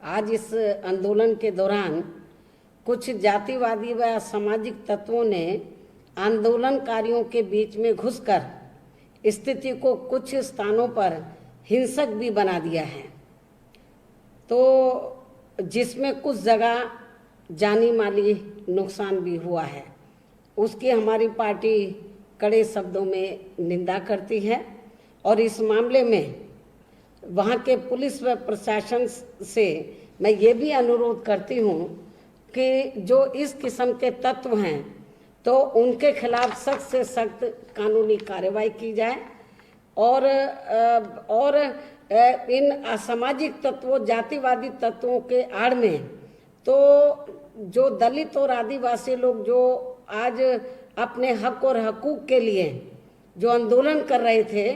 आज इस आंदोलन के दौरान कुछ जातिवादी व सामाजिक तत्वों ने आंदोलनकारियों के बीच में घुसकर स्थिति को कुछ स्थानों पर हिंसक भी बना दिया है, तो जिसमें कुछ जगह जानी माली नुकसान भी हुआ है। उसकी हमारी पार्टी कड़े शब्दों में निंदा करती है और इस मामले में वहाँ के पुलिस व प्रशासन से मैं ये भी अनुरोध करती हूँ कि जो इस किस्म के तत्व हैं तो उनके खिलाफ सख्त से सख्त कानूनी कार्रवाई की जाए और इन असामाजिक तत्वों जातिवादी तत्वों के आड़ में तो जो दलित और आदिवासी लोग जो आज अपने हक और हकूक के लिए जो आंदोलन कर रहे थे,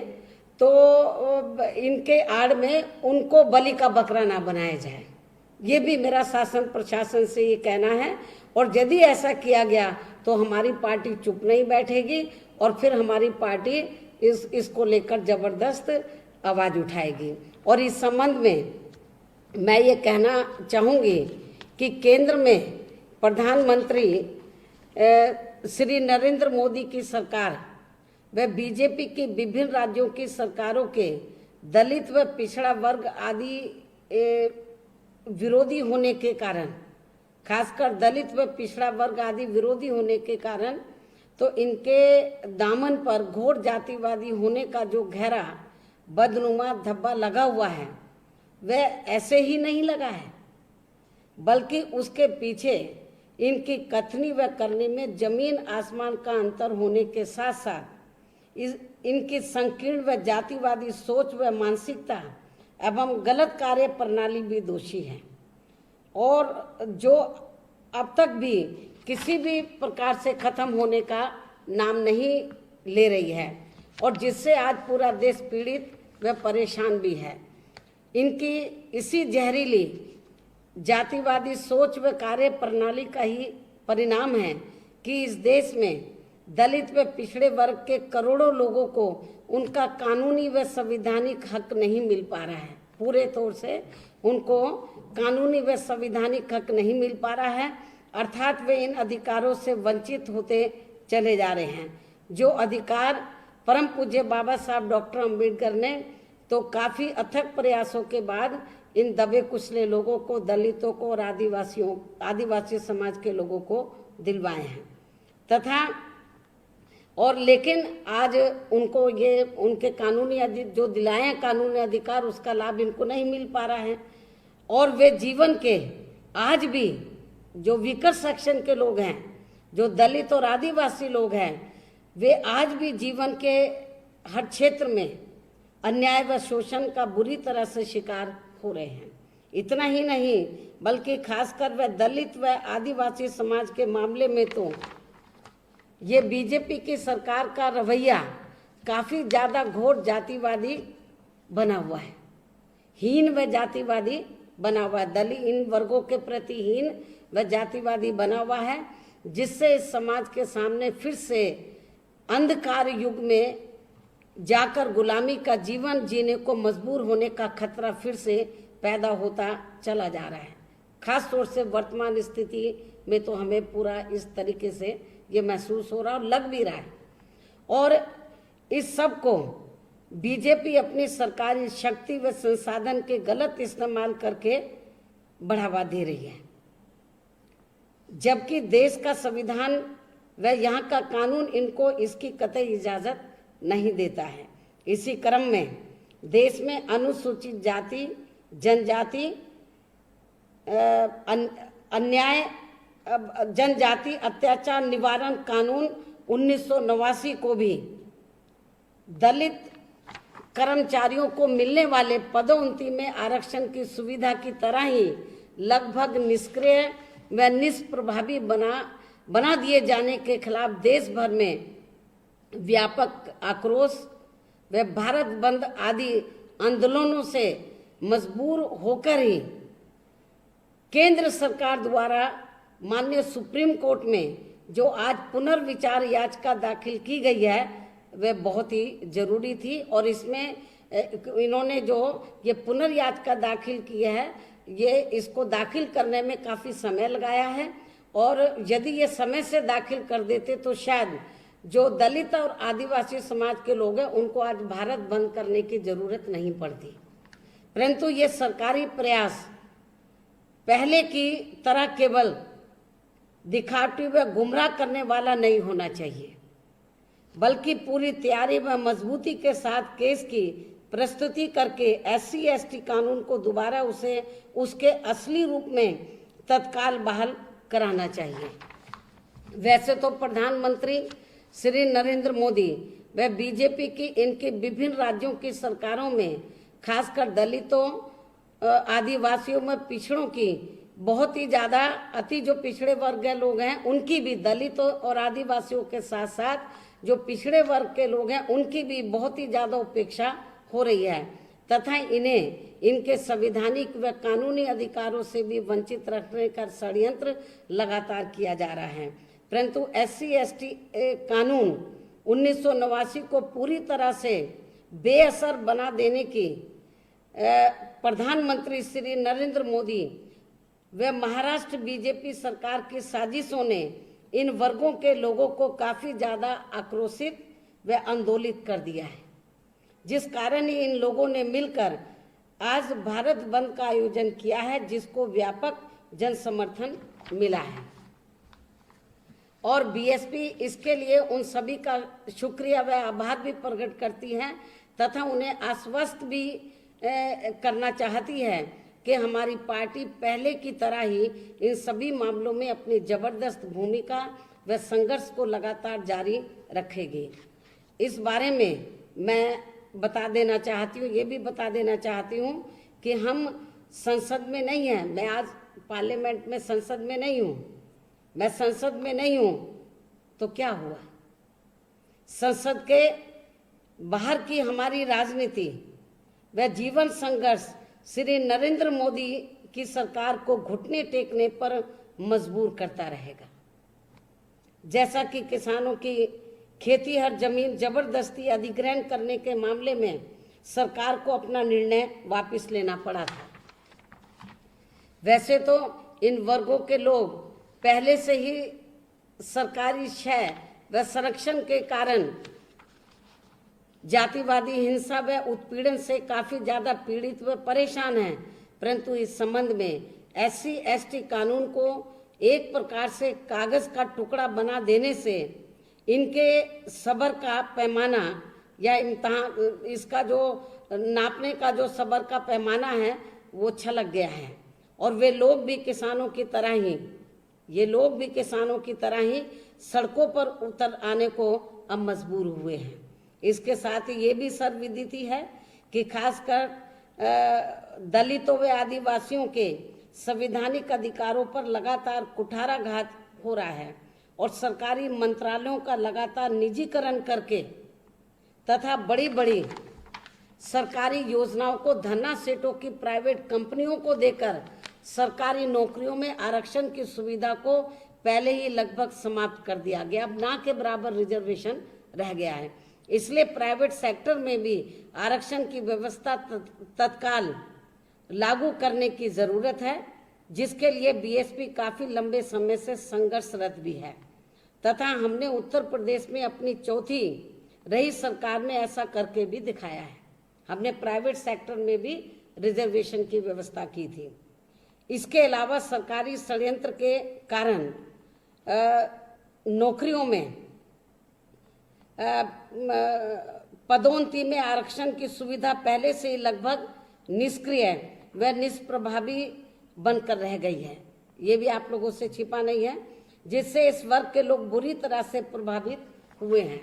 तो इनके आड़ में उनको बलि का बकरा ना बनाया जाए। ये भी मेरा शासन प्रशासन से ये कहना है, और यदि ऐसा किया गया तो हमारी पार्टी चुप नहीं बैठेगी और फिर हमारी पार्टी इसको लेकर जबरदस्त आवाज उठाएगी। और इस संबंध में मैं ये कहना चाहूँगी कि केंद्र में प्रधानमंत्री श्री नरेंद्र मोदी की सरकार व बीजेपी की विभिन्न राज्यों की सरकारों के दलित व पिछड़ा वर्ग आदि विरोधी होने के कारण, खासकर दलित व पिछड़ा वर्ग आदि विरोधी होने के कारण, तो इनके दामन पर घोर जातिवादी होने का जो गहरा बदनुमा धब्बा लगा हुआ है वह ऐसे ही नहीं लगा है, बल्कि उसके पीछे इनकी कथनी व करनी में जमीन आसमान का अंतर होने के साथ साथ इनकी संकीर्ण व जातिवादी सोच व मानसिकता एवं गलत कार्य प्रणाली भी दोषी है, और जो अब तक भी किसी भी प्रकार से खत्म होने का नाम नहीं ले रही है, और जिससे आज पूरा देश पीड़ित व परेशान भी है। इनकी इसी जहरीली जातिवादी सोच व कार्य प्रणाली का ही परिणाम है कि इस देश में दलित व पिछड़े वर्ग के करोड़ों लोगों को उनका कानूनी व संवैधानिक हक नहीं मिल पा रहा है। पूरे तौर से उनको कानूनी व संवैधानिक हक नहीं मिल पा रहा है, अर्थात वे इन अधिकारों से वंचित होते चले जा रहे हैं। जो अधिकार परम पूज्य बाबा साहब डॉक्टर अम्बेडकर ने तो काफ़ी अथक प्रयासों के बाद इन दबे कुचले लोगों को, दलितों को और आदिवासी समाज के लोगों को दिलवाए हैं तथा और लेकिन आज उनको ये उनके कानूनी जो दिलाए हैं कानूनी अधिकार, उसका लाभ इनको नहीं मिल पा रहा है। और वे जीवन के आज भी जो वीकर सेक्शन के लोग हैं, जो दलित और आदिवासी लोग हैं, वे आज भी जीवन के हर क्षेत्र में अन्याय व शोषण का बुरी तरह से शिकार हो रहे हैं। इतना ही नहीं बल्कि खासकर वह दलित व आदिवासी समाज के मामले में तो ये बीजेपी की सरकार का रवैया काफ़ी ज़्यादा घोर जातिवादी बना हुआ है, हीन व जातिवादी बना हुआ है, दलित इन वर्गों के प्रति हीन व जातिवादी बना हुआ है, जिससे इस समाज के सामने फिर से अंधकार युग में जाकर गुलामी का जीवन जीने को मजबूर होने का खतरा फिर से पैदा होता चला जा रहा है। खास तौर से वर्तमान स्थिति में तो हमें पूरा इस तरीके से ये महसूस हो रहा और लग भी रहा है। और इस सब को बीजेपी अपनी सरकारी शक्ति व संसाधन के गलत इस्तेमाल करके बढ़ावा दे रही है, जबकि देश का संविधान व यहाँ का कानून इनको इसकी कतई इजाज़त नहीं देता है। इसी क्रम में देश में अनुसूचित जाति जनजाति अन्याय जनजाति अत्याचार निवारण कानून 1989 को भी दलित कर्मचारियों को मिलने वाले पदोन्नति में आरक्षण की सुविधा की तरह ही लगभग निष्क्रिय व निष्प्रभावी बना दिए जाने के खिलाफ देश भर में व्यापक आक्रोश व भारत बंद आदि आंदोलनों से मजबूर होकर ही केंद्र सरकार द्वारा माननीय सुप्रीम कोर्ट में जो आज पुनर्विचार याचिका दाखिल की गई है वह बहुत ही जरूरी थी। और इसमें इन्होंने जो ये पुनर्याचिका दाखिल की है, ये इसको दाखिल करने में काफ़ी समय लगाया है, और यदि ये समय से दाखिल कर देते तो शायद जो दलित और आदिवासी समाज के लोग हैं उनको आज भारत बंद करने की जरूरत नहीं पड़ती। परंतु ये सरकारी प्रयास पहले की तरह केवल दिखावटी व गुमराह करने वाला नहीं होना चाहिए, बल्कि पूरी तैयारी व मजबूती के साथ केस की प्रस्तुति करके SC/ST कानून को दोबारा उसे उसके असली रूप में तत्काल बहाल कराना चाहिए। वैसे तो प्रधानमंत्री श्री नरेंद्र मोदी व बीजेपी की इनके विभिन्न राज्यों की सरकारों में खासकर दलितों, आदिवासियों में पिछड़ों की बहुत ही ज़्यादा जो पिछड़े वर्ग के लोग हैं उनकी भी, दलितों और आदिवासियों के साथ साथ जो पिछड़े वर्ग के लोग हैं उनकी भी बहुत ही ज़्यादा उपेक्षा हो रही है, तथा इन्हें इनके संवैधानिक व कानूनी अधिकारों से भी वंचित रखने का षड्यंत्र लगातार किया जा रहा है। परंतु SC/ST कानून 1989 को पूरी तरह से बेअसर बना देने की प्रधानमंत्री श्री नरेंद्र मोदी व महाराष्ट्र बीजेपी सरकार की साजिशों ने इन वर्गों के लोगों को काफ़ी ज़्यादा आक्रोशित व आंदोलित कर दिया है, जिस कारण ही इन लोगों ने मिलकर आज भारत बंद का आयोजन किया है, जिसको व्यापक जन समर्थन मिला है। और बीएसपी इसके लिए उन सभी का शुक्रिया व आभार भी प्रकट करती है, तथा उन्हें आश्वस्त भी करना चाहती है कि हमारी पार्टी पहले की तरह ही इन सभी मामलों में अपनी जबरदस्त भूमिका व संघर्ष को लगातार जारी रखेगी। इस बारे में मैं बता देना चाहती हूँ, ये भी बता देना चाहती हूँ कि हम संसद में नहीं हैं। मैं आज पार्लियामेंट में संसद में नहीं हूँ। मैं संसद में नहीं हूँ तो क्या हुआ? संसद के बाहर की हमारी राजनीति व जीवन संघर्ष श्री नरेंद्र मोदी की सरकार को घुटने टेकने पर मजबूर करता रहेगा। जैसा कि किसानों की खेती हर जमीन जबरदस्ती अधिग्रहण करने के मामले में सरकार को अपना निर्णय वापस लेना पड़ा था। वैसे तो इन वर्गों के लोग पहले से ही सरकारी क्षय व संरक्षण के कारण जातिवादी हिंसा व उत्पीड़न से काफी ज्यादा पीड़ित व परेशान हैं, परंतु इस संबंध में SC/ST कानून को एक प्रकार से कागज का टुकड़ा बना देने से इनके सबर का पैमाना या इम्तहान, इसका जो नापने का जो सबर का पैमाना है वो छलक गया है, और वे लोग भी किसानों की तरह ही, ये लोग भी किसानों की तरह ही सड़कों पर उतर आने को अब मजबूर हुए हैं। इसके साथ ही ये भी सर्वविदित है कि खासकर दलितों व आदिवासियों के संवैधानिक अधिकारों पर लगातार कुठाराघात हो रहा है, और सरकारी मंत्रालयों का लगातार निजीकरण करके तथा बड़ी बड़ी सरकारी योजनाओं को धन्ना सेठों की प्राइवेट कंपनियों को देकर सरकारी नौकरियों में आरक्षण की सुविधा को पहले ही लगभग समाप्त कर दिया गया। अब ना के बराबर रिजर्वेशन रह गया है, इसलिए प्राइवेट सेक्टर में भी आरक्षण की व्यवस्था तत्काल लागू करने की जरूरत है, जिसके लिए बीएसपी काफी लंबे समय से संघर्षरत भी है, तथा हमने उत्तर प्रदेश में अपनी चौथी रही सरकार में ऐसा करके भी दिखाया है। हमने प्राइवेट सेक्टर में भी रिजर्वेशन की व्यवस्था की थी। इसके अलावा सरकारी षड्यंत्र के कारण नौकरियों में पदोन्नति में आरक्षण की सुविधा पहले से ही लगभग निष्क्रिय व निष्प्रभावी बनकर रह गई है। ये भी आप लोगों से छिपा नहीं है, जिससे इस वर्ग के लोग बुरी तरह से प्रभावित हुए हैं।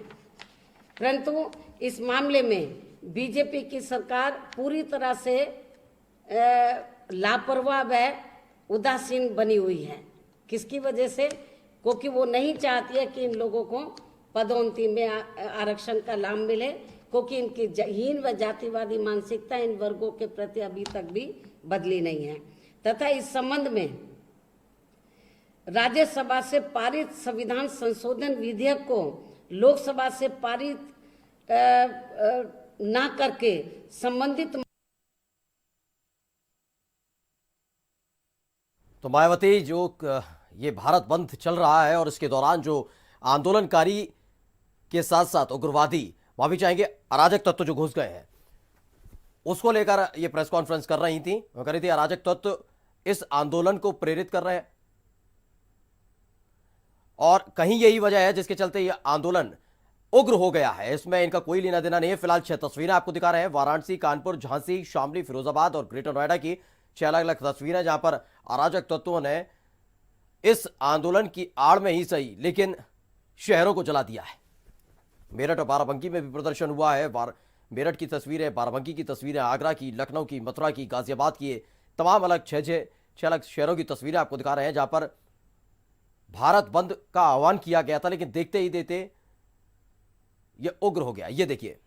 परंतु इस मामले में बीजेपी की सरकार पूरी तरह से लापरवाह व उदासीन बनी हुई है। किसकी वजह से? क्योंकि वो नहीं चाहती है कि इन लोगों को पदोन्नति में आरक्षण का लाभ मिले, क्योंकि इनकी हीन व जातिवादी मानसिकता इन वर्गों के प्रति अभी तक भी बदली नहीं है। तथा इस संबंध में राज्यसभा से पारित संविधान संशोधन विधेयक को लोकसभा से पारित ना करके संबंधित तो मायावती ये भारत बंद चल रहा है और इसके दौरान जो आंदोलनकारी के साथ साथ उग्रवादी माफी चाहेंगे अराजक तत्व जो घुस गए हैं उसको लेकर ये प्रेस कॉन्फ्रेंस कर रही थी। वो कह रही थी अराजक तत्व इस आंदोलन को प्रेरित कर रहे हैं और कहीं यही वजह है जिसके चलते ये आंदोलन उग्र हो गया है। इसमें इनका कोई लेना देना नहीं है। फिलहाल 6 तस्वीरें आपको दिखा रहे हैं। वाराणसी, कानपुर, झांसी, शामली, फिरोजाबाद और ग्रेटर नोएडा की 6 अलग अलग तस्वीरें जहां पर अराजक तत्वों ने इस आंदोलन की आड़ में ही सही लेकिन शहरों को जला दिया है। मेरठ और बाराबंकी में भी प्रदर्शन हुआ है। मेरठ की तस्वीरें, बाराबंकी की तस्वीरें, आगरा की, लखनऊ की, मथुरा की, गाजियाबाद की, तमाम अलग छह अलग शहरों की तस्वीरें आपको दिखा रहे हैं जहां पर भारत बंद का आह्वान किया गया था लेकिन देखते ही देखते यह उग्र हो गया। ये देखिए,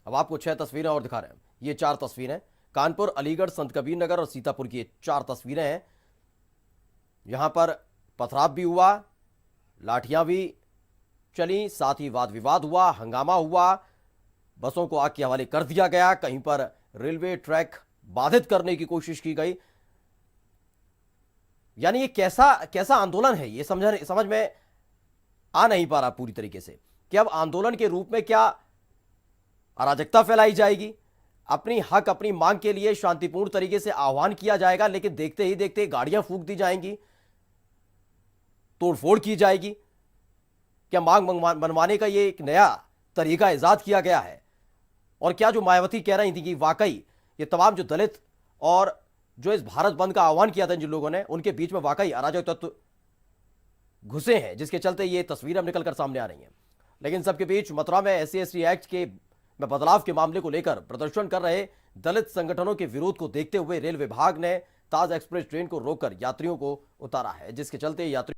अब आपको 6 तस्वीरें और दिखा रहे हैं। ये 4 तस्वीरें कानपुर, अलीगढ़, संत कबीर नगर और सीतापुर की 4 तस्वीरें हैं। यहां पर पथराव भी हुआ, लाठियां भी चली, साथ ही वाद विवाद हुआ, हंगामा हुआ, बसों को आग के हवाले कर दिया गया, कहीं पर रेलवे ट्रैक बाधित करने की कोशिश की गई। यानी ये कैसा आंदोलन है ये समझ में आ नहीं पा रहा पूरी तरीके से कि अब आंदोलन के रूप में क्या अराजकता फैलाई जाएगी, अपनी हक अपनी मांग के लिए शांतिपूर्ण तरीके से आह्वान किया जाएगा लेकिन देखते ही देखते गाड़ियां फूंक दी जाएंगी, तोड़फोड़ की जाएगी। क्या मांग मनवाने का ये एक नया तरीका इजाद किया गया है? और क्या जो मायावती कह रही थी कि वाकई ये तमाम जो दलित और जो इस भारत बंद का आह्वान किया था जिन लोगों ने, उनके बीच में वाकई अराजक तत्व घुसे हैं जिसके चलते ये तस्वीरें अब निकलकर सामने आ रही हैं। लेकिन सबके बीच मथुरा में SC/ST एक्ट के में बदलाव के मामले को लेकर प्रदर्शन कर रहे दलित संगठनों के विरोध को देखते हुए रेल विभाग ने ताज एक्सप्रेस ट्रेन को रोककर यात्रियों को उतारा है जिसके चलते यात्री